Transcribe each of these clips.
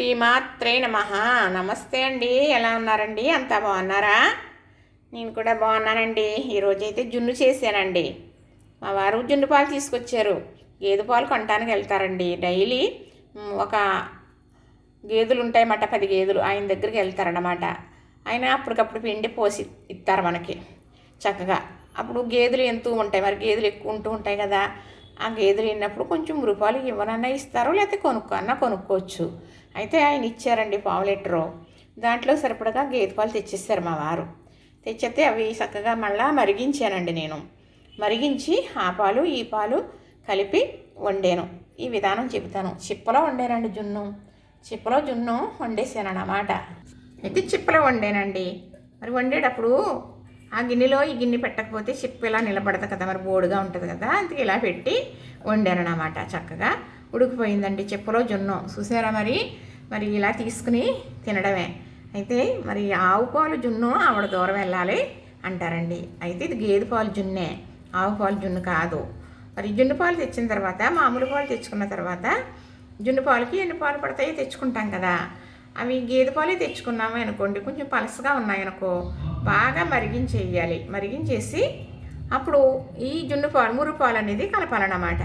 శ్రీమాత్రే నమః. నమస్తే అండి, ఎలా ఉన్నారండి? అంతా బాగున్నారా? నేను కూడా బాగున్నానండి. ఈరోజైతే జున్ను చేశానండి. మా వారు జున్ను పాలు తీసుకొచ్చారు. గేదె పాలు కొనడానికి వెళ్తారండి. డైలీ ఒక గేదెలు ఉంటాయన్నమాట, 10 గేదెలు. ఆయన దగ్గరికి వెళ్తారన్నమాట. ఆయన అప్పటికప్పుడు పిండి పోసి ఇస్తారు మనకి చక్కగా. అప్పుడు గేదెలు ఎంతూ ఉంటాయి, మరి గేదెలు ఎక్కువ ఉంటూ ఉంటాయి కదా. ఆ గేదెలు వెళ్ళినప్పుడు కొంచెం రూపాయలు ఇవ్వనన్నా ఇస్తారు, లేకపోతే కొనుక్కోవచ్చు. అయితే ఆయన ఇచ్చారండి 1/2 లీటరు. దాంట్లో సరిపడగా గేదె పాలు తెచ్చేస్తారు మా వారు. తెచ్చితే అవి చక్కగా మళ్ళీ మరిగించానండి. నేను మరిగించి ఆ పాలు ఈ పాలు కలిపి వండాను. ఈ విధానం చెబుతాను. చిప్పలో వండానండి చిప్పలో జున్ను వండేసాను అన్నమాట. అయితే చిప్పలో వండానండి. మరి వండేటప్పుడు ఆ గిన్నెలో ఈ గిన్నె పెట్టకపోతే చిప్ప ఇలా నిలబడదు కదా, మరి బోడుగా ఉంటుంది కదా, అందుకే ఇలా పెట్టి వండాను అన్నమాట. చక్కగా ఉడికిపోయిందండి చిప్పలో జున్ను. చూసారా? మరి ఇలా తీసుకుని తినడమే. అయితే మరి ఆవు పాలు జున్ను ఆవిడ దూరం వెళ్ళాలి అంటారండి. అయితే ఇది గేదె పాలు జున్నే, ఆవు పాలు జున్ను కాదు. మరి జున్ను పాలు తెచ్చిన తర్వాత, మామూలు పాలు తెచ్చుకున్న తర్వాత, జున్ను పాలకి ఎన్ని పాలు పడతాయో తెచ్చుకుంటాం కదా, అవి గేదె పాలే తెచ్చుకున్నాము అనుకోండి, కొంచెం పలసగా ఉన్నాయనుకో, బాగా మరిగించేయాలి. మరిగించేసి అప్పుడు ఈ జున్ను పాలు, మురుగు పాలు అనేది కలపాలన్నమాట.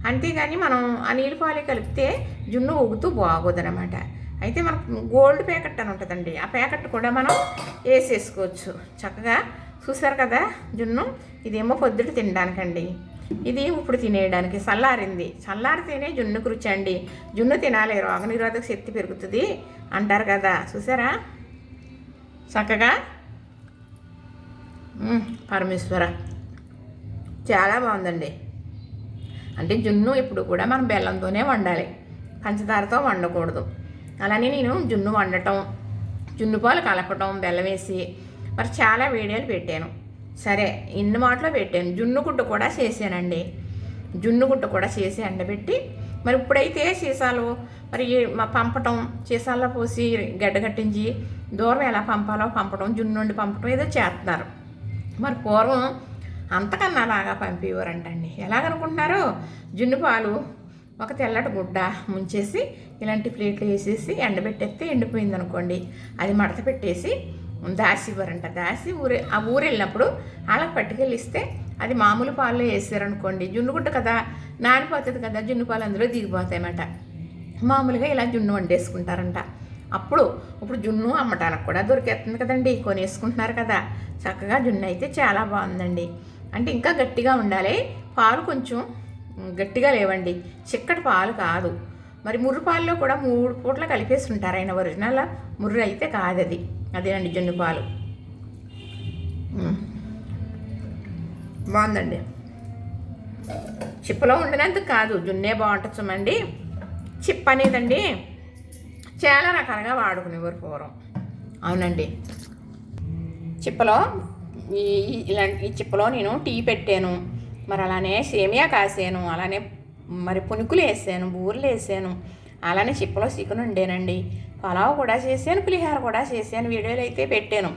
అంతేగాని మనం ఆ నీళ్ళు పాలు కలిపితే జున్ను ఊగుతూ బాగోదన్నమాట. అయితే మనకు గోల్డ్ ప్యాకెట్ అని ఉంటుందండి, ఆ ప్యాకెట్ కూడా మనం వేసేసుకోవచ్చు చక్కగా. చూసారు కదా జున్ను? ఇదేమో పొద్దుట తినడానికండి, ఇది ఇప్పుడు తినేయడానికి. చల్లారితేనే జున్నుకు రుచి అండి. జున్ను తినాలి, రోగనిరోధక శక్తి పెరుగుతుంది అంటారు కదా. చూసారా చక్కగా? పరమేశ్వర, చాలా బాగుందండి. అంటే జున్ను ఇప్పుడు కూడా మనం బెల్లంతోనే వండాలి, పంచదారతో వండకూడదు. అలానే నేను జున్ను వండటం, జున్ను పాలు కలపటం, బెల్లం వేసి మరి చాలా వీడియోలు పెట్టాను. సరే, ఇన్ని మాటలో పెట్టాను. జున్ను గుడ్డ కూడా చేశానండి. జున్ను గుడ్డ కూడా చేసి ఎండబెట్టి మరి ఇప్పుడైతే సీసాలు మరి పంపటం, సీసాల్లో పోసి గడ్డగట్టించి దూరం ఎలా పంపడం, జున్ను నుండి పంపటం ఏదో చేస్తున్నారు. మరి పూర్వం అంతకన్నా అలాగా పంపేవారంటండి. ఎలాగనుకుంటున్నారు? జున్ను పాలు ఒక తెల్లటి గుడ్డ ముంచేసి ఇలాంటి ప్లేట్లు వేసేసి ఎండబెట్టేస్తే ఎండిపోయింది అనుకోండి, అది మడత పెట్టేసి దాసి ఇవ్వరంట. దాసి ఆ ఊరు వెళ్ళినప్పుడు వాళ్ళకి పట్టుకెళ్ళిస్తే అది మామూలు పాలలో వేసారనుకోండి, జున్ను గుడ్డ కదా, నానిపోతుంది కదా, జున్ను పాలు అందులో దిగిపోతాయన్నమాట. మామూలుగా ఇలా జున్ను వండేసుకుంటారంట. ఇప్పుడు జున్ను అమ్మటానికి కూడా దొరికేస్తుంది కదండి, కొనేసుకుంటున్నారు కదా. చక్కగా జున్ను అయితే చాలా బాగుందండి. అంటే ఇంకా గట్టిగా ఉండాలి పాలు, కొంచెం గట్టిగా లేవండి, చిక్కటి పాలు కాదు. మరి ముర్రు పాలలో కూడా 3 పూట్ల కలిపేసి ఉంటారు. ఆయన ఒరిజినల్ ముర్రు అయితే కాదు, అదేనండి జున్ను పాలు. బాగుందండి. చిప్పలో వండినందుకు కాదు, జున్నే బాగుంటుంది చూడండి. చిప్ప అనేదండి చాలా రకాలుగా వాడుకునేవారు పూర్వం. అవునండి. చిప్పలో ఈ చిప్పలో నేను టీ పెట్టాను, మరి అలానే సేమియా కాసాను, అలానే మరి పునుకులు వేసాను, బూరెలు వేసాను, అలానే చిప్పలో చికెన్ వండానండి. పలావ్ కూడా చేశాను, పులిహోర కూడా చేశాను. వీడియోలు అయితే పెట్టాను.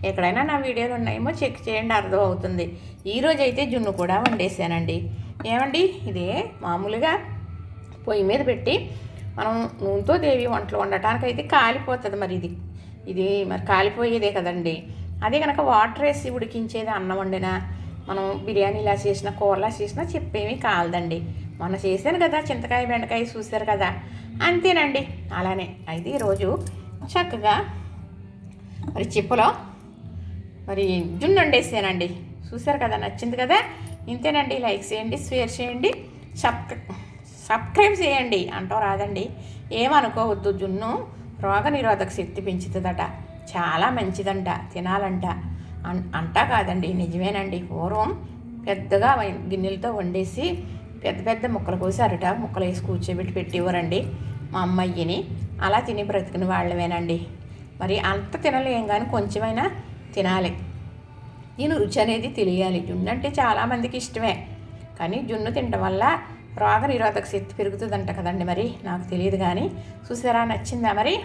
ఎక్కడైనా నా వీడియోలు ఉన్నాయేమో చెక్ చేయండి, అర్థం అవుతుంది. ఈరోజు అయితే జున్ను కూడా వండేసానండి. ఏమండి, ఇదే మామూలుగా పొయ్యి మీద పెట్టి మనం నూనెతో దేవి వంటలు వండటానికి అయితే కాలిపోతుంది. మరి ఇది మరి కాలిపోయేదే కదండి. అదే కనుక వాటర్ వేసి ఉడికించేది, అన్నం వండినా, మనం బిర్యానీ ఇలా చేసిన, కూరలా చేసినా చెప్పేమీ కాలదండి. మొన్న చేశాను కదా చింతకాయ బెండకాయ, చూశారు కదా, అంతేనండి. అలానే అయితే ఈరోజు చక్కగా మరి చిప్పలో మరి జున్ను వండేసానండి. చూశారు కదా, నచ్చింది కదా. ఇంతేనండి. లైక్ చేయండి, షేర్ చేయండి, సబ్స్క్రైబ్ చేయండి. అంటూ రాదండి, ఏమనుకోవద్దు. జున్ను రోగ నిరోధక శక్తి పెంచుతుందట, చాలా మంచిదంట, తినాలంట. అంటా కాదండి, నిజమేనండి. పూర్వం పెద్దగా గిన్నెలతో వండేసి పెద్ద ముక్కలు కోసి అరటాకు ముక్కలు వేసి కూర్చోబెట్టి పెట్టేవారండి మా అమ్మాయిని. అలా తిని బ్రతికిన వాళ్ళమేనండి. మరి అంత తినలేం కానీ కొంచెమైనా తినాలి. దీని రుచి అనేది తెలియాలి. జున్ను అంటే చాలామందికి ఇష్టమే, కానీ జున్ను తినడం వల్ల రోగ నిరోధక శక్తి పెరుగుతుందంట కదండి. మరి నాకు తెలియదు కానీ. చూసారా, నచ్చిందా మరి?